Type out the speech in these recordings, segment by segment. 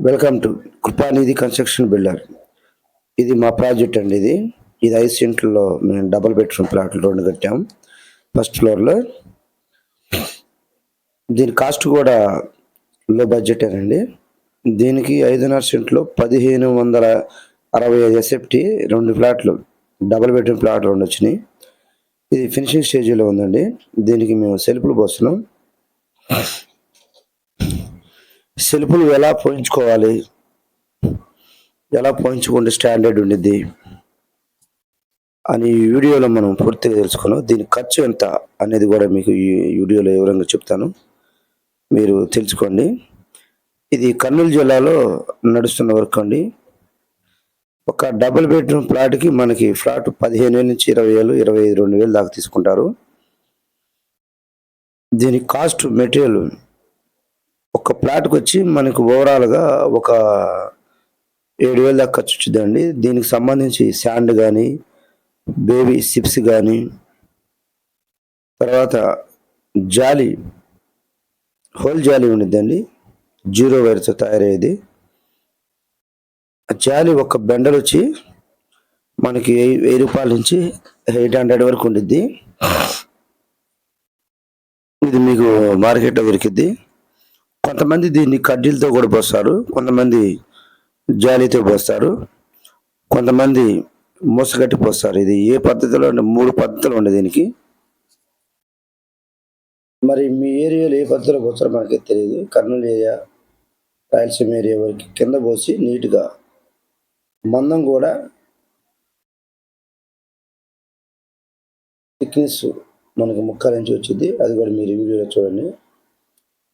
Welcome to Kripanidhi construction builder. ఇది మా project అండి. ఇది 5 సెంట్లలో మేము డబుల్ బెడ్రూమ్ ప్లాట్లు 2 కట్టాం ఫస్ట్ ఫ్లోర్లో. దీని కాస్ట్ కూడా లో బడ్జెటేనండి. దీనికి 5.5 సెంట్లో 1565 ఎస్ఎఫ్టీ 2 ఫ్లాట్లు డబుల్ బెడ్రూమ్ ప్లాట్ 2 వచ్చినాయి. ఇది ఫినిషింగ్ స్టేజ్లో ఉందండి. దీనికి మేము సెల్ఫ్లు పోస్తున్నాం. సెల్ఫ్లు ఎలా పోయించుకోవాలి, ఎలా పోయించుకుంటే స్టాండర్డ్ ఉండిద్ది అని ఈ వీడియోలో మనం పూర్తిగా తెలుసుకున్నాం. దీని ఖర్చు ఎంత అనేది కూడా మీకు ఈ వీడియోలో వివరంగా చెప్తాను, మీరు తెలుసుకోండి. ఇది కర్నూలు జిల్లాలో నడుస్తున్న వర్క్ అండి. ఒక డబుల్ బెడ్రూమ్ ప్లాట్కి మనకి ఫ్లాట్ 15,000 నుంచి 20,000, 22,000 దాకా తీసుకుంటారు. దీని కాస్ట్ మెటీరియల్ ఒక ప్లాట్కి వచ్చి మనకు ఓవరాల్గా ఒక 7,000 దాకా ఖర్చు వచ్చిందండి. దీనికి సంబంధించి శాండ్ కానీ, బేబీ సిప్స్ కానీ, తర్వాత జాలి, హోల్ జాలి ఉండిద్దండి, 0 వైర్తో తయారయ్యేది. జాలి ఒక బెండల్ వచ్చి మనకి 1000 రూపాయల నుంచి 800 వరకు ఉండిద్ది. ఇది మీకు మార్కెట్లో దొరికిద్ది. కొంతమంది దీన్ని కడ్డీలతో కూడా పోస్తారు, కొంతమంది జాలీతో పోస్తారు, కొంతమంది మూసగట్టి పోస్తారు. ఇది ఏ పద్ధతిలో 3 పద్ధతులు ఉండే దీనికి. మరి మీ ఏరియాలో ఏ పద్ధతిలో పోస్తారో మనకి తెలియదు. కర్నూలు ఏరియా, రాయలసీమ ఏరియా వరకు కింద పోసి నీట్గా మందం కూడా థిక్నెస్ మనకి 3.5 ఇంచు వచ్చింది. అది కూడా మీరు వీడియోలో చూడండి.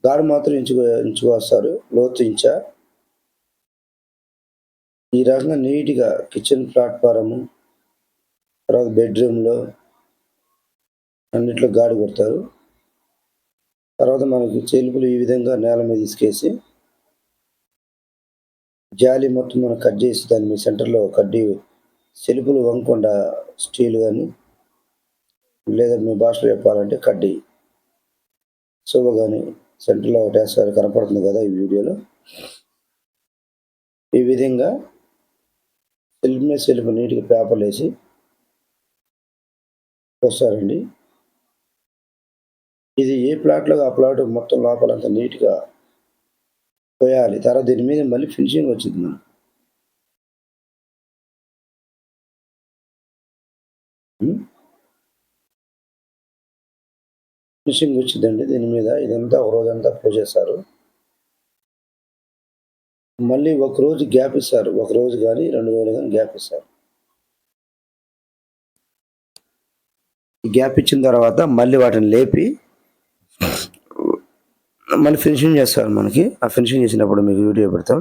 గాడు మాత్రం ఇంచుకు వస్తారు, లోతు ఇంచా. ఈ రకంగా నీట్గా కిచెన్ ప్లాట్ఫారము, తర్వాత బెడ్రూమ్లో అన్నిట్లో గాడి కొడతారు. తర్వాత మనకి చెలుపులు ఈ విధంగా నేల మీద తీసుకేసి జాలి మొత్తం మనం కట్ చేసి దాని మీ సెంటర్లో కడ్డీ సెలుపులు వంగకుండా స్టీల్ కానీ, లేదా మీ భాషలో చెప్పాలంటే కడ్డీ శోభ కానీ సెంటర్లో ఒకటేసారి కనపడుతుంది కదా ఈ వీడియోలో. ఈ విధంగా సెల్ఫ్ మీద సెల్ఫ్ నీట్గా పేపర్లు వేసి వస్తారండి. ఇది ఏ ప్లాట్లో ఆ ప్లాట్ మొత్తం లోపలంతా నీట్గా పోయాలి. తర్వాత దీని మీద మళ్ళీ ఫినిషింగ్ వచ్చింది. మనం ఫినిషింగ్ వచ్చిందండి దీని మీద. ఇదంతా ఒక రోజంతా క్లోజ్ చేస్తారు. మళ్ళీ ఒక రోజు గ్యాప్ ఇస్తారు, ఒక రోజు కానీ 2 రోజులు కానీ గ్యాప్ ఇస్తారు. గ్యాప్ ఇచ్చిన తర్వాత మళ్ళీ వాటిని లేపి మళ్ళీ ఫినిషింగ్ చేస్తారు. మనకి ఆ ఫినిషింగ్ చేసినప్పుడు మీకు వీడియో పెడతాం,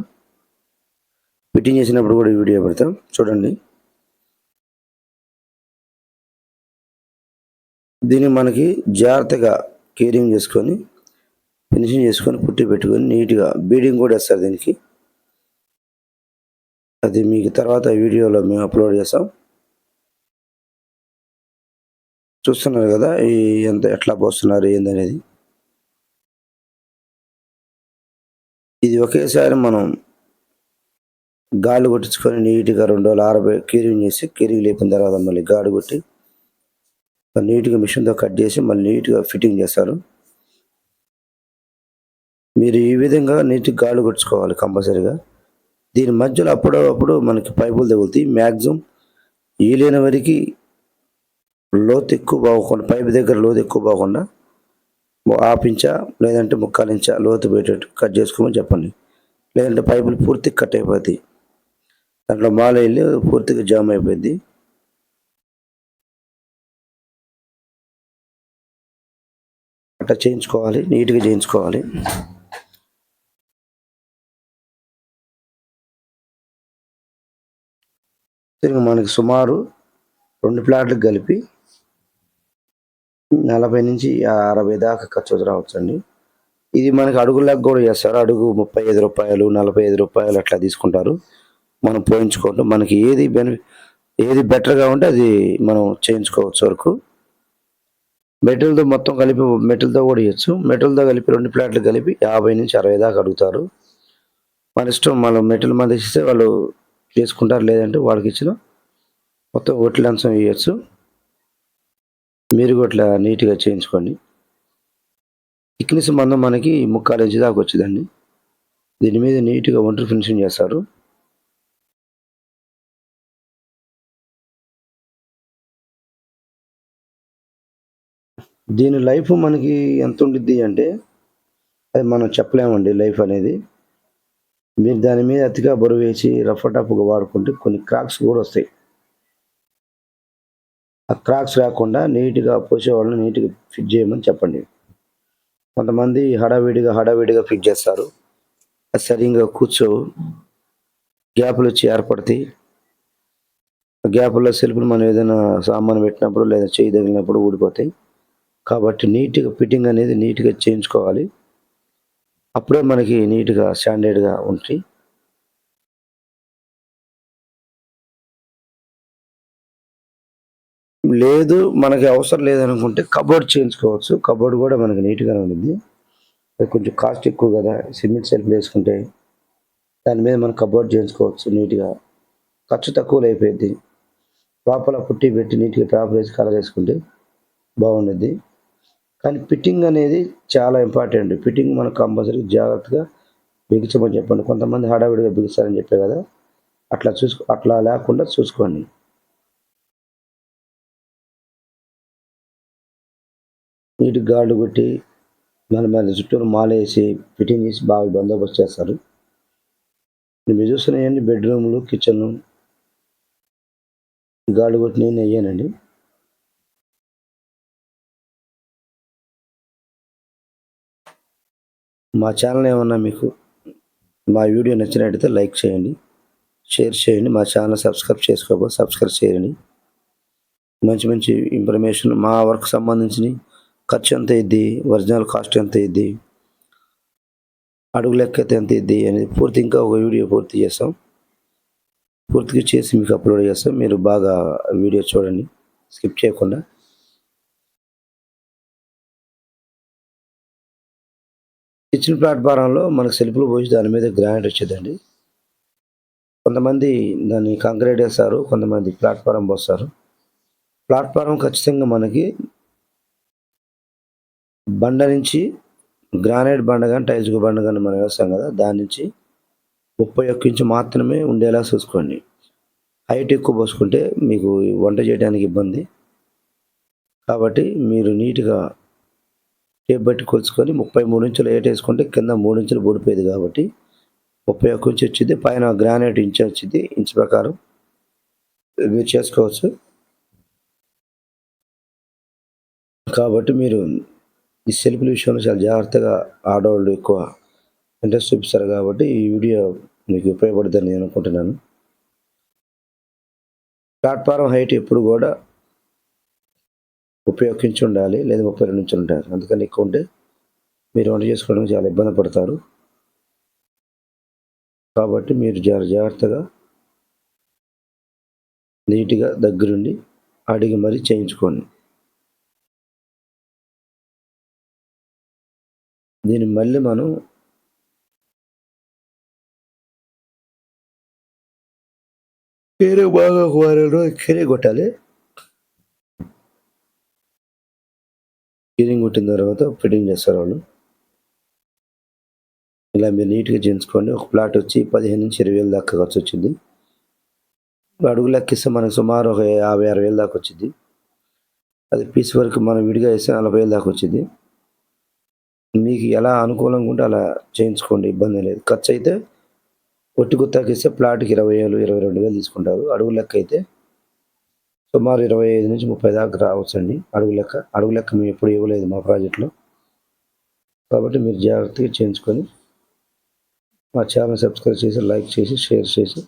ఫిట్టింగ్ చేసినప్పుడు కూడా వీడియో పెడతాం, చూడండి. దీన్ని మనకి జాగ్రత్తగా కేరింగ్ చేసుకొని ఫినిషింగ్ చేసుకొని పుట్టి పెట్టుకొని నీట్గా బీడింగ్ కూడా వేస్తారు దీనికి. అది మీకు తర్వాత వీడియోలో మేము అప్లోడ్ చేస్తాం. చూస్తున్నారు కదా ఎట్లా పోస్తున్నారు ఏందనేది. ఇది ఒకేసారి మనం గాలి కొట్టించుకొని నీట్గా 2 రోజులు ఆరబె కీరింగ్ చేసి, కీరింగ్ లేపిన తర్వాత మళ్ళీ గాడి కొట్టి నీట్గా మిషన్తో కట్ చేసి మళ్ళీ నీట్గా ఫిట్టింగ్ చేస్తారు. మీరు ఈ విధంగా నీట్గా గాలి కొట్టుకోవాలి కంపల్సరీగా. దీని మధ్యలో అప్పుడప్పుడు మనకి పైపులు తగులుతాయి. మ్యాక్సిమం ఈలేని వరకు లోతు ఎక్కువ బాగోకుండా, పైపు దగ్గర లోతు ఎక్కువ బాగకుండా 1/2 ఇంచా లేదంటే 3/4 ఇంచా లోతు పెట్టేట్టు కట్ చేసుకోమని చెప్పండి. లేదంటే పైపులు పూర్తిగా కట్ అయిపోతాయి, దాంట్లో మాల వెళ్ళి పూర్తిగా జామ్ అయిపోద్ది. అట్లా చేయించుకోవాలి, నీట్గా చేయించుకోవాలి. మనకి సుమారు 2 ప్లాట్లకు కలిపి 40 నుంచి 60 దాకా ఖర్చు రావచ్చండి. ఇది మనకి అడుగులకు కూడా చేస్తారు. అడుగు 35 రూపాయలు, 45 రూపాయలు అట్లా తీసుకుంటారు. మనం పోయించుకోవడం మనకి ఏది బెటర్గా ఉంటే అది మనం చేయించుకోవచ్చు. వరకు మెటీరియల్తో మొత్తం కలిపి మెటీరియల్తో కూడా ఇవ్వచ్చు. మెటీరియల్తో కలిపి 2 ప్లాట్లు కలిపి 50 నుంచి 60 దాకా అడుగుతారు. మన ఇష్టం. మనం మెటీరియల్ మన ఇస్తే వాళ్ళు చేసుకుంటారు, లేదంటే వాళ్ళకి ఇచ్చిన మొత్తం ఒట్టి లంచం ఇవ్వచ్చు. మీరు కూడా ఇట్లా నీట్గా చేయించుకోండి. థిక్నెస్ మందం మనకి 3/4 ఇంచు దాకా వచ్చిందండి. దీని మీద నీట్గా ఒంటరి ఫినిషింగ్ చేస్తారు. దీని లైఫ్ మనకి ఎంత ఉండిద్ది అంటే అది మనం చెప్పలేమండి. లైఫ్ అనేది మీరు దాని మీద అతిగా బరువు వేసి రఫ్ టఫ్గా వాడుకుంటే కొన్ని క్రాక్స్ కూడా వస్తాయి. ఆ క్రాక్స్ రాకుండా నీట్గా పోసేవాళ్ళని నీట్గా ఫిట్ చేయమని చెప్పండి. కొంతమంది హడావిడిగా ఫిట్ చేస్తారు. అది సరిగ్గా కూర్చోవు. గ్యాపులు వచ్చి ఏర్పడతాయి. గ్యాపుల్లో సెల్ఫ్లు మనం ఏదైనా సామాను పెట్టినప్పుడు లేదా చేయి తగిలినప్పుడు ఊడిపోతాయి. కాబట్టి నీట్గా ఫిట్టింగ్ అనేది నీట్గా చేయించుకోవాలి. అప్పుడే మనకి నీట్గా స్టాండర్డ్గా ఉంటాయి. లేదు మనకి అవసరం లేదనుకుంటే కబోర్డ్ చేయించుకోవచ్చు. కబోర్డ్ కూడా మనకి నీట్గానే ఉండిద్ది. అది కొంచెం కాస్ట్ ఎక్కువ కదా. సిమెంట్ సెల్ఫ్లు వేసుకుంటే దాని మీద మనం కబోర్డ్ చేయించుకోవచ్చు నీట్గా. ఖర్చు తక్కువలో అయిపోయింది. లోపల పుట్టి పెట్టి నీట్గా పేపర్ వేసి కలర్ వేసుకుంటే బాగుండిద్ది. కానీ ఫిట్టింగ్ అనేది చాలా ఇంపార్టెంట్. ఫిట్టింగ్ మనం కంపల్సరీ జాగ్రత్తగా బిగించమని చెప్పండి. కొంతమంది హడావిడిగా బిగిస్తారని చెప్పే కదా, అట్లా లేకుండా చూసుకోండి. నీట్గా గార్డు కొట్టి మళ్ళీ చుట్టూరు మాలేసి ఫిట్టింగ్ చేసి బాగా బందోబస్తు చేస్తారు. మీరు చూస్తున్నాయండి బెడ్రూమ్లు, కిచెన్లు గార్డు కొట్టి నేను అయ్యానండి. మా ఛానల్ ఏమన్నా మీకు మా వీడియో నచ్చినట్టయితే లైక్ చేయండి, షేర్ చేయండి. మా ఛానల్ సబ్స్క్రైబ్ చేసుకోకపోతే సబ్స్క్రైబ్ చేయండి. మంచి మంచి ఇన్ఫర్మేషన్ మా వర్క్ సంబంధించినవి, ఖర్చు ఎంత అయ్యిద్ది, ఒరిజినల్ కాస్ట్ ఎంత అయ్యిద్ది, అడుగు లెక్క అయితే ఎంత అయ్యిద్ది అనేది ఇంకా ఒక వీడియో పూర్తి చేస్తాం. పూర్తిగా చేసి మీకు అప్లోడ్ చేస్తాం. మీరు బాగా వీడియో చూడండి స్కిప్ చేయకుండా. కిచెన్ ప్లాట్ఫారంలో మనకు సెల్ఫ్లు పోసి దాని మీద గ్రానైట్ వచ్చేదండి. కొంతమంది దాన్ని కాంక్రీట్ వేస్తారు, కొంతమంది ప్లాట్ఫారం పోస్తారు. ప్లాట్ఫారం ఖచ్చితంగా మనకి బండ నుంచి గ్రానైట్ బండ కానీ టైల్స్ బండ కానీ మనం వేస్తాం కదా, దాని నుంచి 31 ఇంచు మాత్రమే ఉండేలా చూసుకోండి. హైట్ ఎక్కువ పోసుకుంటే మీకు వంట చేయడానికి ఇబ్బంది. కాబట్టి మీరు నీట్గా టేప్ బట్టి కొలుచుకొని 33 ఇంచులు ఏట వేసుకుంటే కింద 3 ఇంచులు ఊడిపోయేది కాబట్టి 31 ఇంచు వచ్చింది. పైన గ్రానైట్ ఇంచు వచ్చింది. ఇంచు ప్రకారం మీరు చేసుకోవచ్చు. కాబట్టి మీరు ఈ సెల్ఫ్ల విషయంలో చాలా జాగ్రత్తగా ఆడవాళ్ళు ఎక్కువ ఇంట్రెస్ట్ చూపిస్తారు కాబట్టి ఈ వీడియో మీకు ఉపయోగపడుతుందని నేను అనుకుంటున్నాను. ప్లాట్ఫారం హైట్ ఎప్పుడు కూడా 31 ఇంచు ఉండాలి, లేదా 32 ఇంచులు ఉంటారు. అందుకని ఎక్కువ ఉంటే మీరు వంట చేసుకోవడానికి చాలా ఇబ్బంది పడతారు. కాబట్టి మీరు జాగ్రత్తగా నీట్గా దగ్గరుండి అడిగి మరీ చేయించుకోండి. దీన్ని మళ్ళీ మనం బాగా కెరే కొట్టాలి. కీరింగ్ కొట్టిన తర్వాత ఫిట్టింగ్ చేస్తారు వాళ్ళు. ఇలా మీరు నీట్గా చేయించుకోండి. ఒక ప్లాట్ వచ్చి 15,000-20,000 దాకా ఖర్చు వచ్చింది. అడుగు లెక్కిస్తే మనకు సుమారు ఒక 50,000-60,000 దాకా వచ్చింది. అది పీస్ వరకు మనం విడిగా వేస్తే 40,000 దాకా వచ్చింది. మీకు ఎలా అనుకూలంగా ఉంటే అలా చేయించుకోండి, ఇబ్బంది లేదు. ఖర్చు అయితే ఒట్టి గుత్తాకిస్తే ప్లాట్కి 20,000, 22,000 తీసుకుంటారు. అడుగు లెక్క అయితే సుమారు 25-30 దాకా రావచ్చండి. అడుగు లెక్క మేము ఎప్పుడు ఇవ్వలేదు మా ప్రాజెక్టులో. కాబట్టి మీరు జాగ్రత్తగా చేయించుకొని మా ఛానల్ సబ్స్క్రైబ్ చేసి, లైక్ చేసి, షేర్ చేసి